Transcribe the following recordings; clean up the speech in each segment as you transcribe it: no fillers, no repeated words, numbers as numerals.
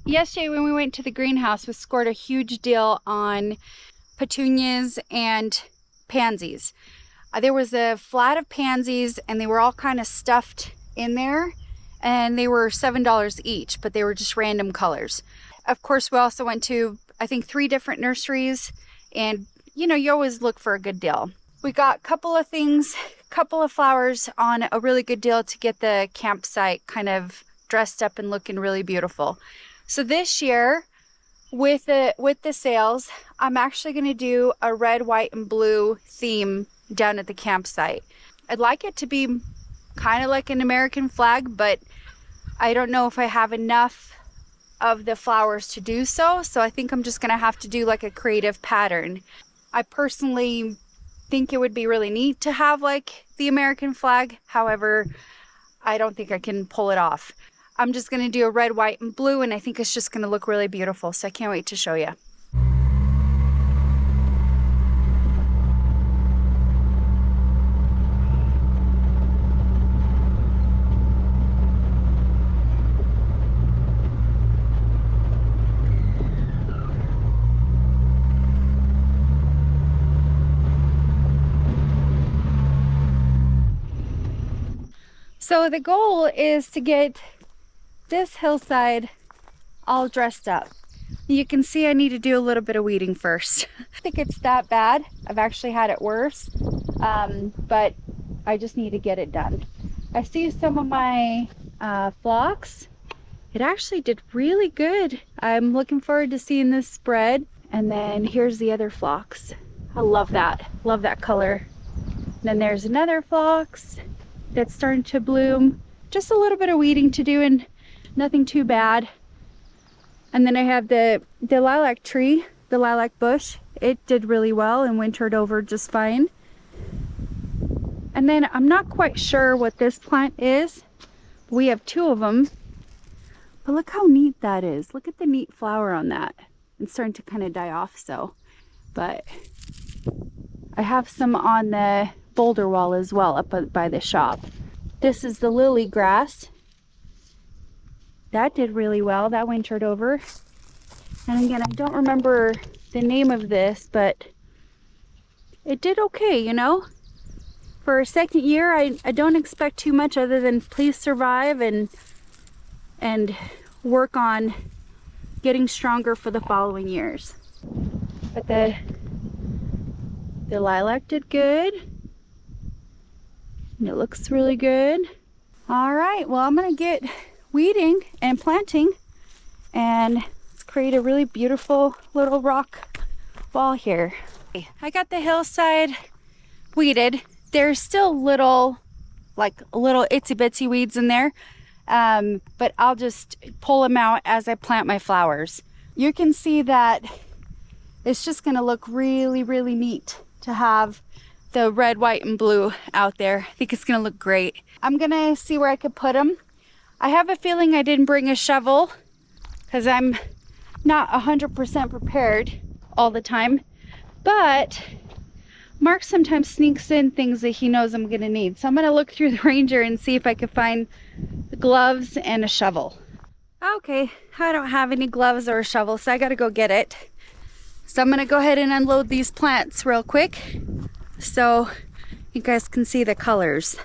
Yesterday when we went to the greenhouse, we scored a huge deal on petunias and pansies. There was a flat of pansies and they were all kind of stuffed in there, and they were $7 each, but they were just random colors. Of course, we also went to, I think, 3 different nurseries, and you know, you always look for a good deal. We got a couple of things, couple of flowers on a really good deal to get the campsite kind of dressed up and looking really beautiful. So this year, with the sales, I'm actually going to do a red, white, and blue theme down at the campsite. I'd like it to be kind of like an American flag, but I don't know if I have enough of the flowers to do so. So I think I'm just going to have to do like a creative pattern. I personally think it would be really neat to have like the American flag. However, I don't think I can pull it off. I'm just going to do a red, white, and blue, and I think it's just going to look really beautiful. So I can't wait to show you. So the goal is to get this hillside all dressed up. You can see I need to do a little bit of weeding first. I think it's that bad. I've actually had it worse, but I just need to get it done. I see some of my phlox. It actually did really good. I'm looking forward to seeing this spread. And then here's the other phlox. I love that color. And then there's another phlox that's starting to bloom. Just a little bit of weeding to do and nothing too bad. And then I have the lilac tree, the lilac bush. It did really well and wintered over just fine. And then I'm not quite sure what this plant is. We have 2 of them. But look how neat that is. Look at the neat flower on that. It's starting to kind of die off so. But I have some on the boulder wall as well up by the shop. This is the lily grass. That did really well. That wintered over. And again, I don't remember the name of this, but it did okay, you know. For a second year, I don't expect too much other than please survive and work on getting stronger for the following years. But the lilac did good. And it looks really good. All right, well, I'm gonna get weeding and planting, and let's create a really beautiful little rock wall here. I got the hillside weeded. There's still little itsy bitsy weeds in there, but I'll just pull them out as I plant my flowers. You can see that it's just gonna look really, really neat to have the red, white, and blue out there. I think it's gonna look great. I'm gonna see where I could put them. I have a feeling I didn't bring a shovel because I'm not 100% prepared all the time, but Mark sometimes sneaks in things that he knows I'm gonna need. So I'm gonna look through the Ranger and see if I can find gloves and a shovel. Okay, I don't have any gloves or a shovel, so I gotta go get it. So I'm gonna go ahead and unload these plants real quick so you guys can see the colors.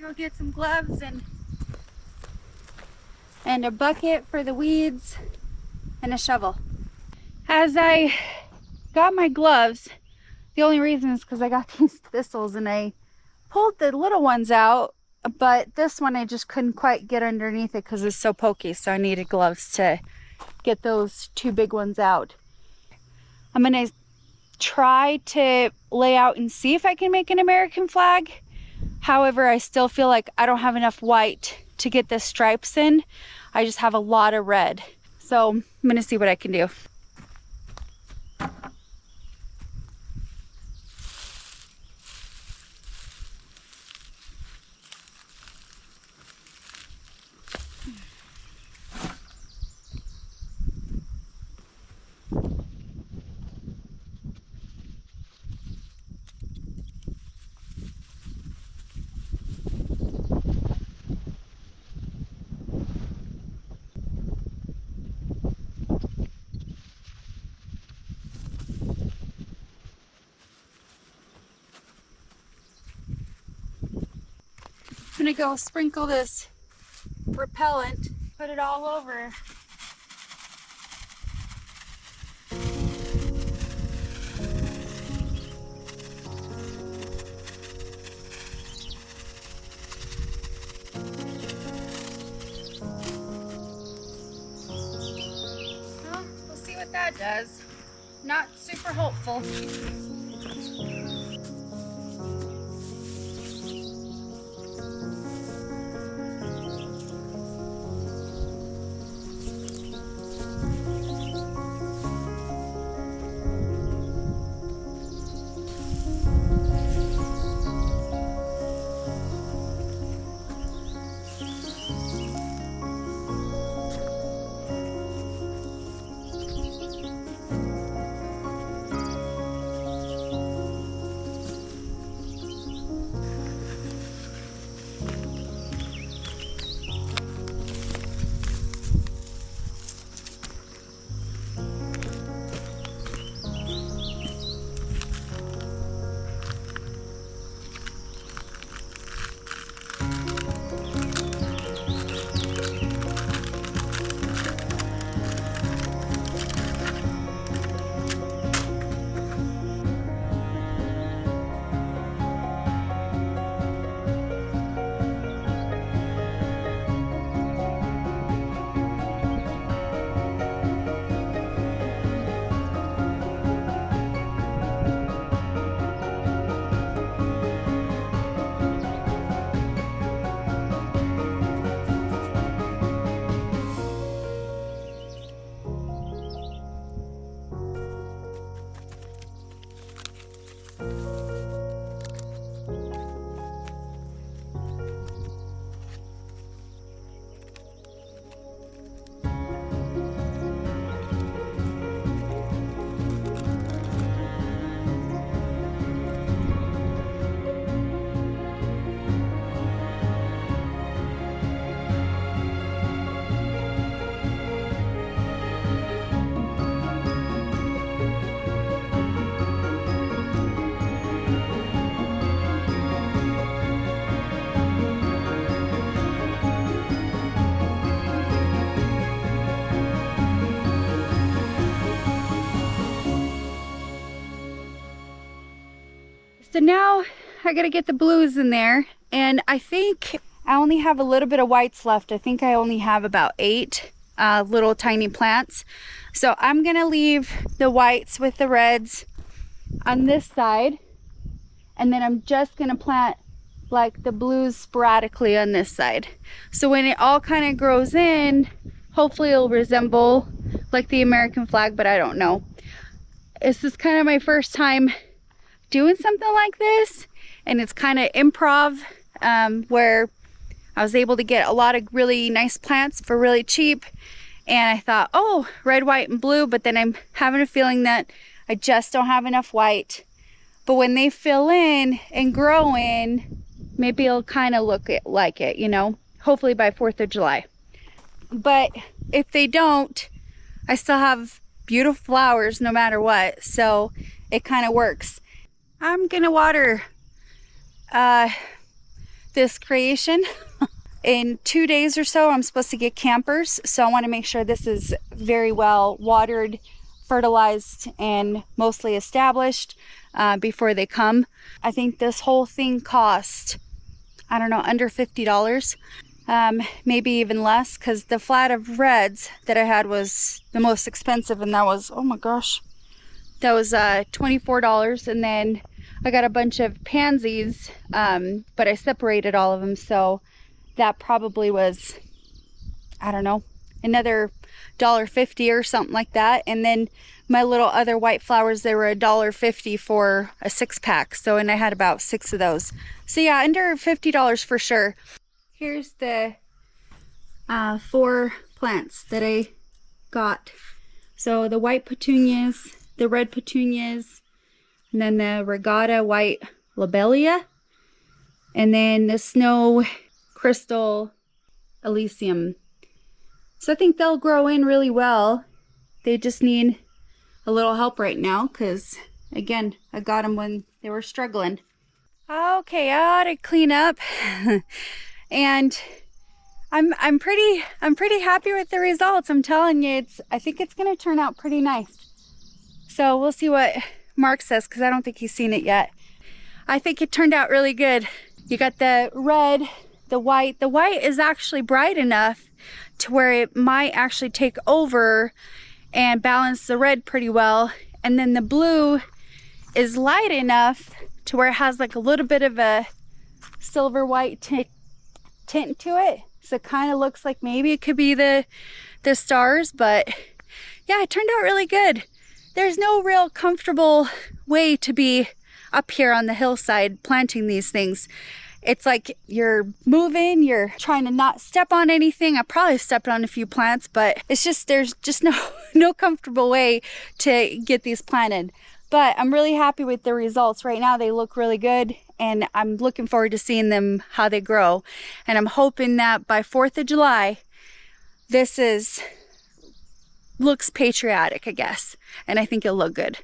Go get some gloves and a bucket for the weeds and a shovel. As I got my gloves, the only reason is because I got these thistles and I pulled the little ones out, but this one I just couldn't quite get underneath it because it's so pokey, so I needed gloves to get those 2 big ones out. I'm gonna try to lay out and see if I can make an American flag. However, I still feel like I don't have enough white to get the stripes in. I just have a lot of red. So I'm gonna see what I can do. gonna go sprinkle this repellent, put it all over. Well, we'll see what that does. Not super hopeful. So now I gotta get the blues in there, and I think I only have a little bit of whites left. I think I only have about 8 little tiny plants. So I'm gonna leave the whites with the reds on this side, and then I'm just gonna plant like the blues sporadically on this side. So when it all kind of grows in, hopefully it'll resemble like the American flag, but I don't know. This is kind of my first time doing something like this, and it's kind of improv, where I was able to get a lot of really nice plants for really cheap, and I thought, oh, red, white, and blue, but then I'm having a feeling that I just don't have enough white. But when they fill in and grow in, maybe it'll kind of look like it, you know, hopefully by 4th of July. But if they don't, I still have beautiful flowers no matter what, so it kind of works. I'm gonna water this creation. In 2 days or so, I'm supposed to get campers, so I want to make sure this is very well watered, fertilized, and mostly established before they come. I think this whole thing cost, I don't know, under $50, maybe even less, because the flat of reds that I had was the most expensive, and that was, oh my gosh, that was $24. And then I got a bunch of pansies, but I separated all of them, so that probably was, I don't know, another $1.50 or something like that. And then my little other white flowers, they were $1.50 for a 6-pack. So, and I had about 6 of those. So yeah, under $50 for sure. Here's the 4 plants that I got. So the white petunias, the red petunias, and then the regatta white lobelia, and then the snow crystal elysium. So I think they'll grow in really well. They just need a little help right now, because again, I got them when they were struggling. Okay, I ought to clean up. And I'm pretty happy with the results. I'm telling you, I think it's gonna turn out pretty nice. So we'll see what Mark says, because I don't think he's seen it yet. I think it turned out really good. You got the red, the white. The white is actually bright enough to where it might actually take over and balance the red pretty well. And then the blue is light enough to where it has like a little bit of a silver white tint to it. So it kind of looks like maybe it could be the stars, but yeah, it turned out really good. There's no real comfortable way to be up here on the hillside planting these things. It's like you're moving, you're trying to not step on anything. I probably stepped on a few plants, but it's just, there's just no comfortable way to get these planted. But I'm really happy with the results. Right now they look really good, and I'm looking forward to seeing them, how they grow. And I'm hoping that by 4th of July, this looks patriotic, I guess. And I think it'll look good.